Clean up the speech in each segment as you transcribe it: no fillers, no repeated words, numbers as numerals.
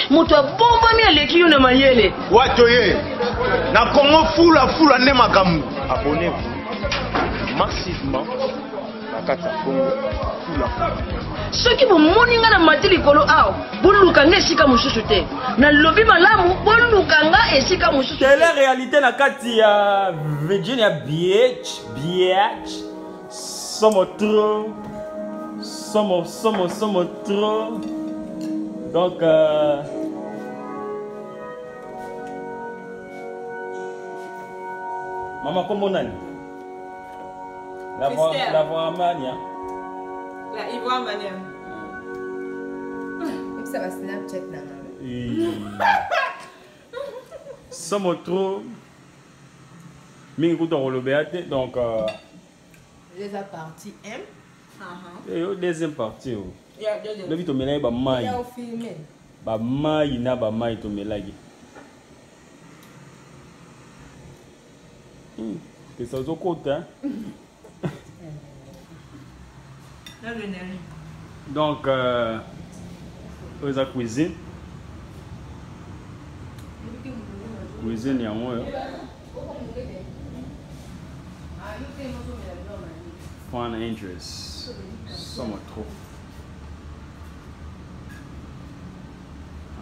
Moto bomba mi aleki yo na mayele. Watoye. Na Congo fula ne makamu. Abonnez-vous massivement à Kata Congo fula. Soki bo moninga na matili kolo aw, boluka nga esika mususu te. Na lobi malamu boluka nga esika mususu. Tele réalité na kati ya Virginia Beach. Somos trop. Donc Maman, comment on a dit? La voix mania. La ivoire mania. Ça va Snapchat là. Somos trop. Mingi dans le BAT, donc Deuxième partie M. Et deuxième partie. Il y a deuxième. Le vito melai ba mai. Il y a au film. Ba mai na ba mai to melagi. Que ça au côté hein. Donc la cuisine. Cuisine ya moi. Fun interest. Somos trop.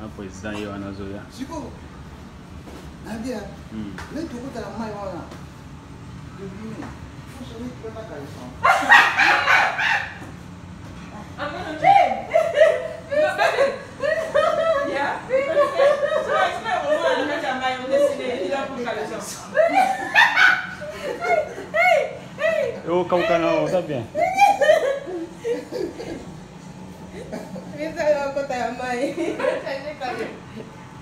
Un président y a un azoya. Chico. Nadia. Mais tu vois la maille voilà. Oh, Kaukana, ça bien. You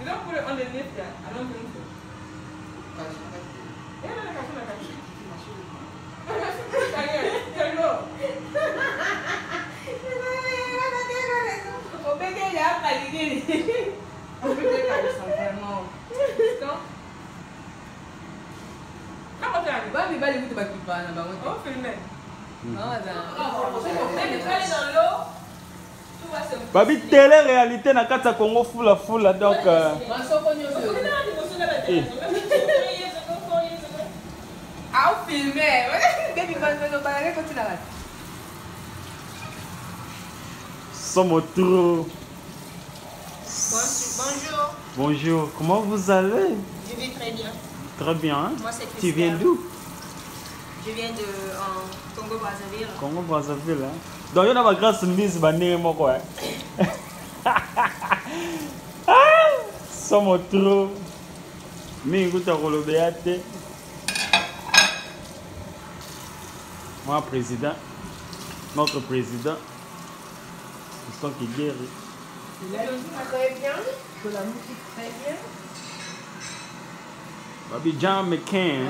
don't put it underneath that. I don't think so. Babi télé réalité na kata Congo fula donc I'll film it. Baby, Somos trop. Bonjour. Bonjour, comment vous allez? Je vais très bien. Très bien. Hein? Moi, c'est Tu viens d'où? Je viens de Congo-Brazzaville. Congo-Brazzaville. Hein? Donc, il y a ma grâce mise bannière moi quoi. Somos trop. Mais écoute, Rolobéate. Moi, président. Notre président. Ils sont qui guérit. La musique très bien. De la musique très bien. Babi John McCain.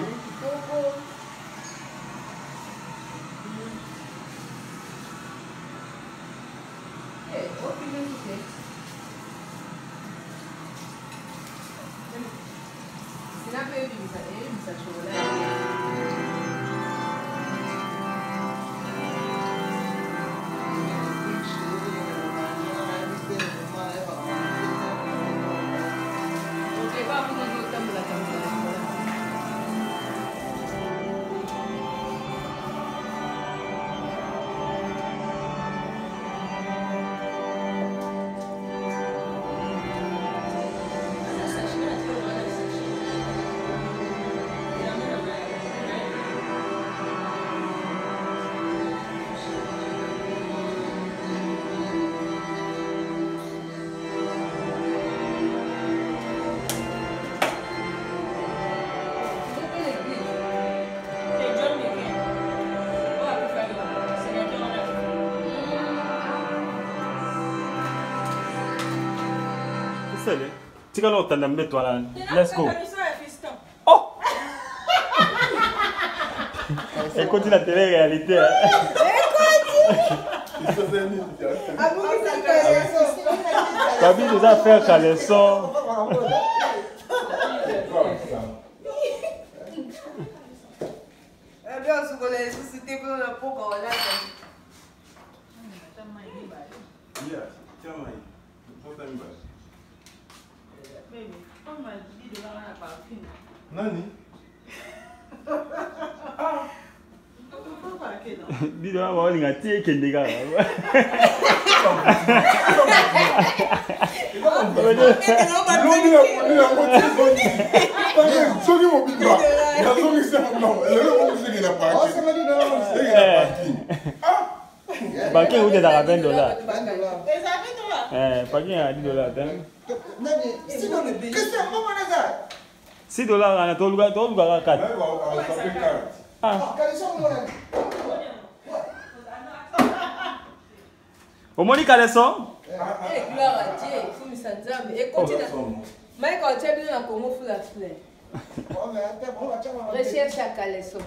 Tika lo tanambe toi let's go. Oh. Écoute la télé-réalité. Babi déjà fait caleçon. Nani? Dis donc, on va tirer quelque chose. Parking où t'es à $20. Parking à $10. $6 on a tout le gars à 4. Au moins, il y a des sons. Gloire à Dieu, il faut me sentir. Et continue. Michael, tu as besoin de Congo pour la fleur. Recherche à Caleçon.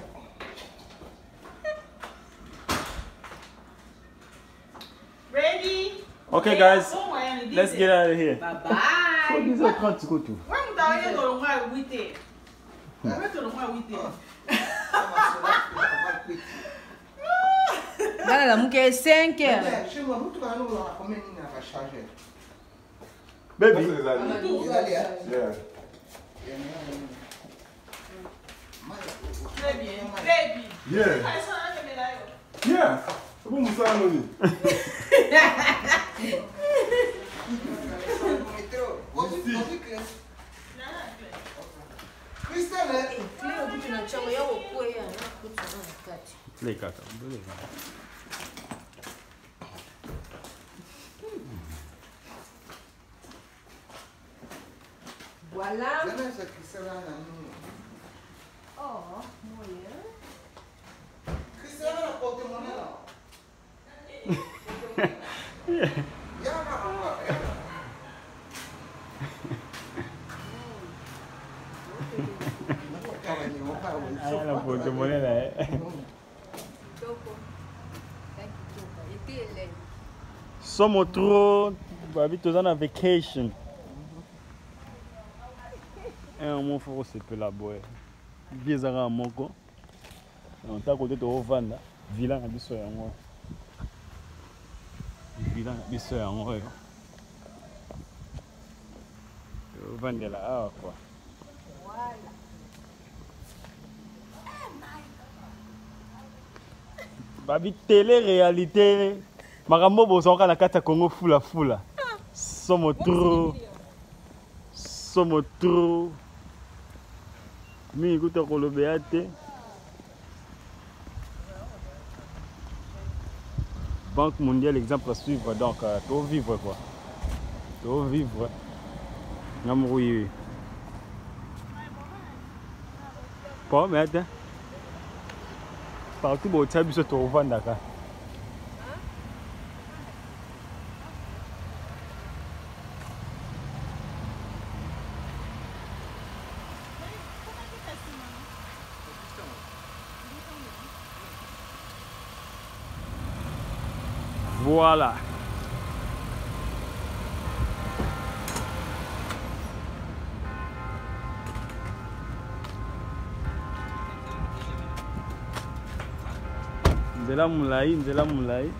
Ready? Okay, guys, let's get out of here. Bye bye. These are can't go to. Là, la mouke 5 heures. Baby. Yeah. Yeah. C'est bon, Moussa Anoni. Voilà. Oh, moyen. La porte-monnaie là. Somos trop, babi tous en vacation. Mon frère c'est peu la boy. Bien ça rend mon co. On t'a côté de Ovanda, villa na biso ya ngo. Villa na biso ya ngo. Ovanda là ah quoi. Babi télé-réalité. Makambo bozonga na kata Congo fula. Somos trop. Mi écoute Kolobéate. Banque mondiale, exemple à suivre. Donc, tout vivre quoi. Tout vivre. Namouille. Pas, mais attends. Partout où tu as vu ce tour au Dakar. Voilà. Nzela mulai.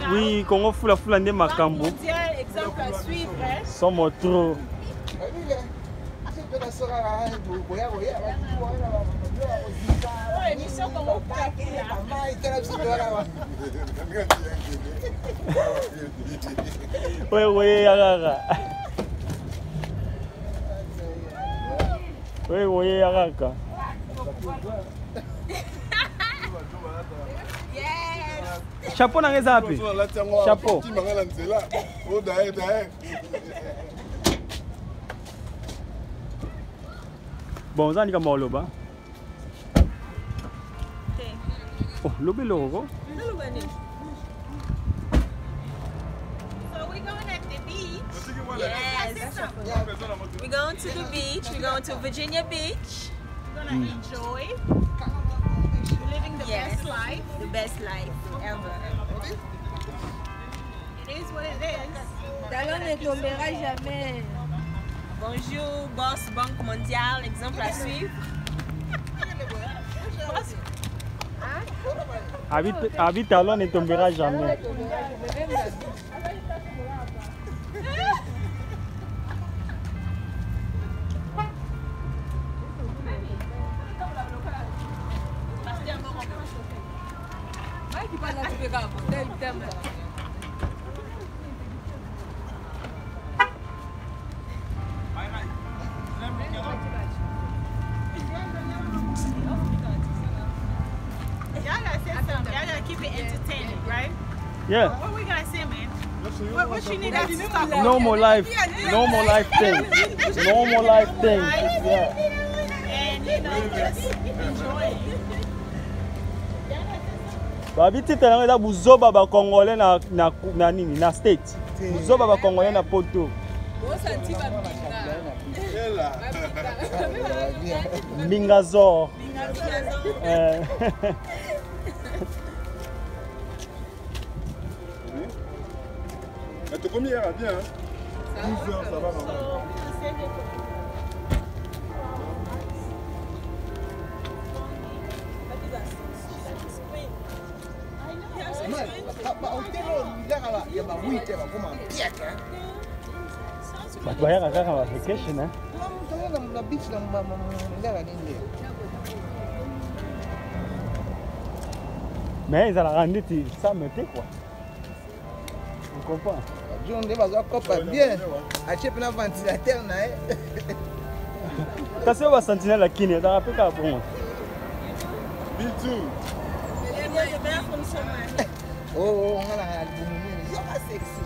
Oui, Congo fula nde makambo. Exemple à suivre. Somos trop. Émission Congo fula. Oui, Yaraka. Oui, Yaraka. Chapeau na ngeza api. Chapeau. Bon, ça ni kama oloba. Oh, lobe logo. So we're going at the beach. Yes. We're going to the beach. We're going to Virginia Beach. We're gonna enjoy living the best life. The best life ever. It is what it is. Talon ne tombera jamais. Bonjour, boss Banque Mondiale, exemple à suivre. Habite Talon ne tombera jamais. Y'all gotta keep it entertaining, right? Yeah. What we gonna say, man? What you need us to stop? Normal life things. Normal life things. Yeah. And you know, just enjoy it. Babiti tena ngeza buzoba ba Congolais na nini na state. Buzoba ba Congolais na poto. Mingazor. Mais tu combien ira bien, hein? 12 heures, ça va normalement. But why are you on vacation, eh? Mais ils allaient rendre ça me tait quoi. On comprend. John Deva a bien. Acheter un ventilateur, Quand c'est va sentinelle la kiné, ça rappelle qu'à bon. Bitou. Oh, on a l'album. C'est pas sexy.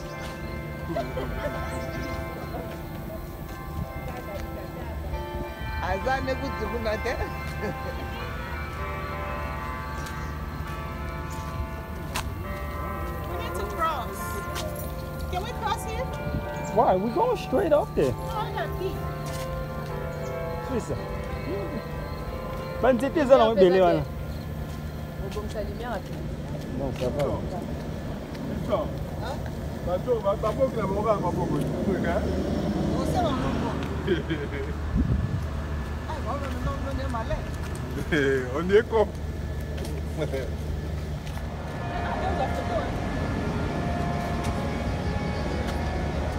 Azan ne goûte de la terre. We need to cross. Can we cross here? Why? We're going straight up there. Oh, I got feet. C'est ça. Ben c'était ça dans le belé là. Comme ça lumière après. Non, ça va. Bitou. Bateau, va pas que la morale va pas bouger. On sait on On est con.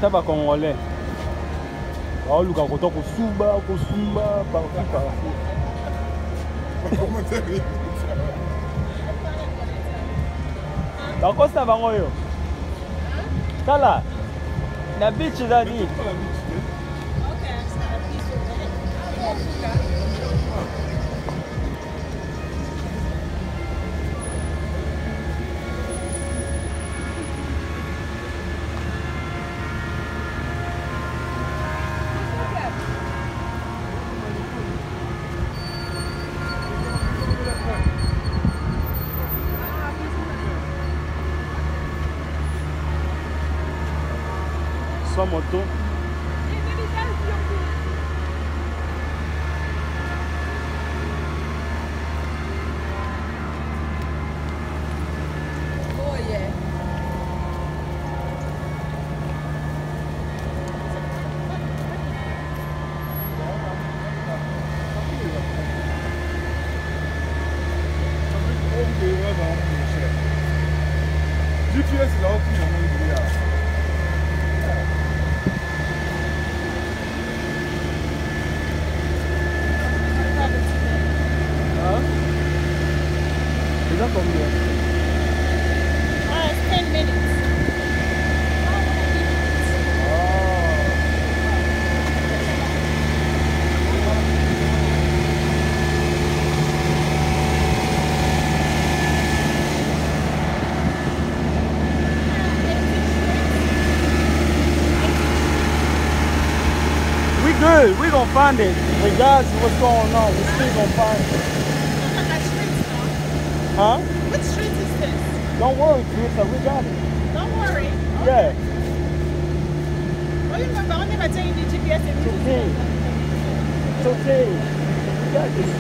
Ça va Congolais. Oh, Lucas, quand on Kosuba, partout. Comment ça va? D'accord, ça va ngoyo. Kala. Na beach za ni. Só moto. Oh yeah. GPS là aussi, on va dire. C'est ça combien? It's 10 minutes. We good. We gonna find it. Regardless of what's going on, we still gonna find it. Huh? What street is this? Don't worry, Teresa. We got it. Don't worry. Yeah. Oh, you remember only by taking the GPS and It's okay. It's okay. We got this.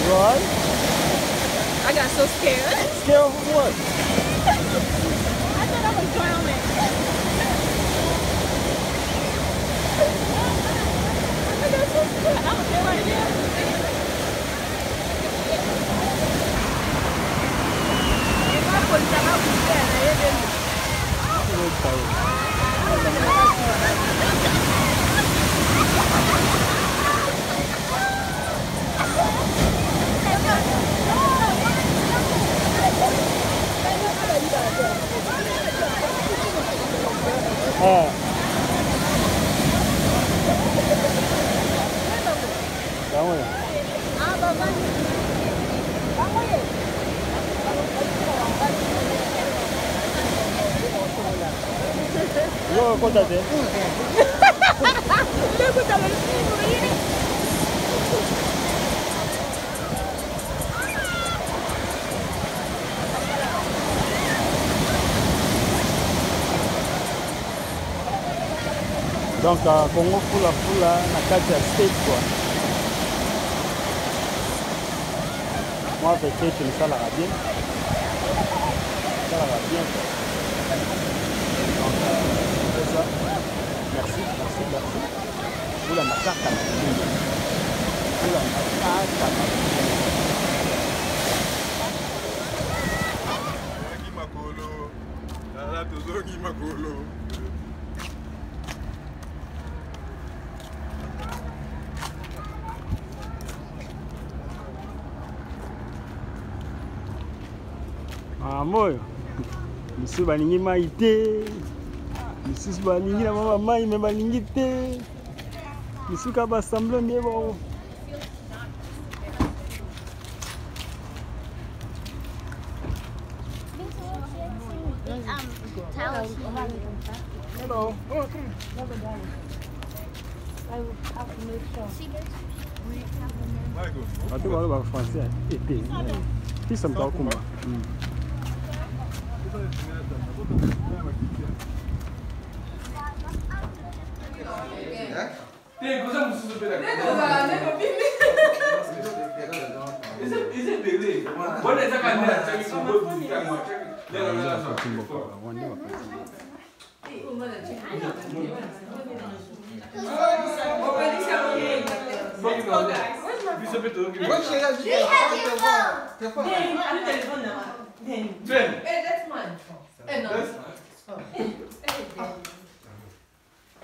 What? I got so scared. Scared of what? I thought I was drowning. I got so scared. I was there right there. Yo, contate. Donc, Congo fula na kati ya state quoi. Moi peut-être ça la bien. Ça va bien. Donc, c'est ça. Merci. Pour la massacre. Pour la massacre. Moyo misusu balingi mai te, misusu balingi na mama mai me balingi te, misusu ka basamble nde bao. Hello. Watu wale wa français ete. Kisa mtao kuma.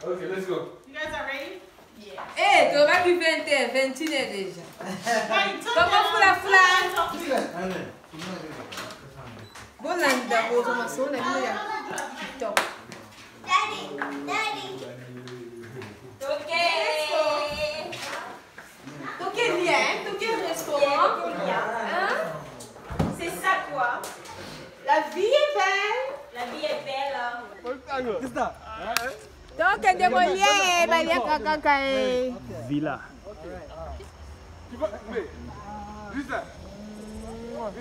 Okay, let's go. You guys are ready? Yeah. Eh, tu vas qui 20 déjà. Comment fula? Bolanda bozo masona ya TikTok. Daddy. Toquez bien, toquez le restaurant. C'est ça quoi? La vie est belle. La vie est belle. Qu'est-ce que ça? Donc, de Molière, Balia Kakakae. Villa. Tu vas. Mais. Juste là. Toi,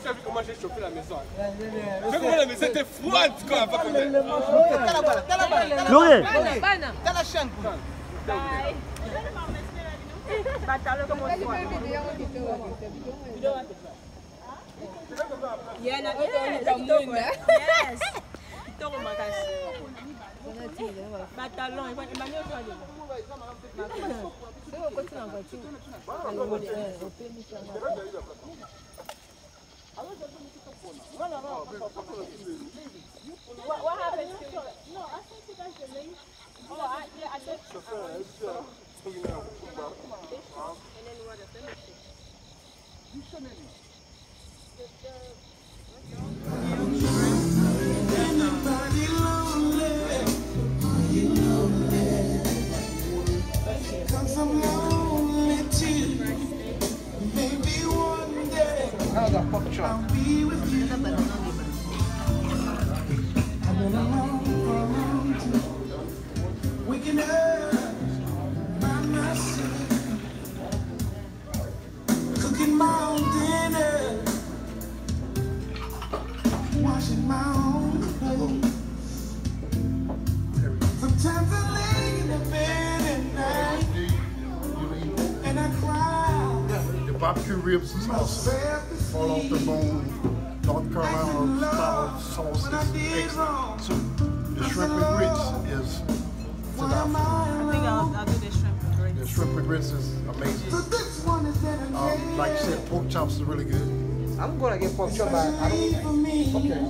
tu as vu comment j'ai chauffé la maison? Tu sais comment la maison était froide quand on va comme ça. Laurier. T'as la chaîne. Bye. Yes. Batalon, What happened to you? No, I think you guys are late. Oh, yeah, I did. And then what the finish? Anybody lonely? You know that. 'Cause I'm lonely too. Maybe one day I'll be with you. I've been alone for a long time. Waking up by myself, cooking my own dinner, washing my own clothes. Sometimes I lay in the bed at night and I cry. The barbecue ribs is awesome. Fall off the bone. North Carolina style sauce is excellent. So the shrimp and grits is phenomenal. I think I'll do the shrimp and grits. The shrimp and grits is amazing. Like you said, pork chops are really good. I'm gonna get pork chop, but I don't. Okay.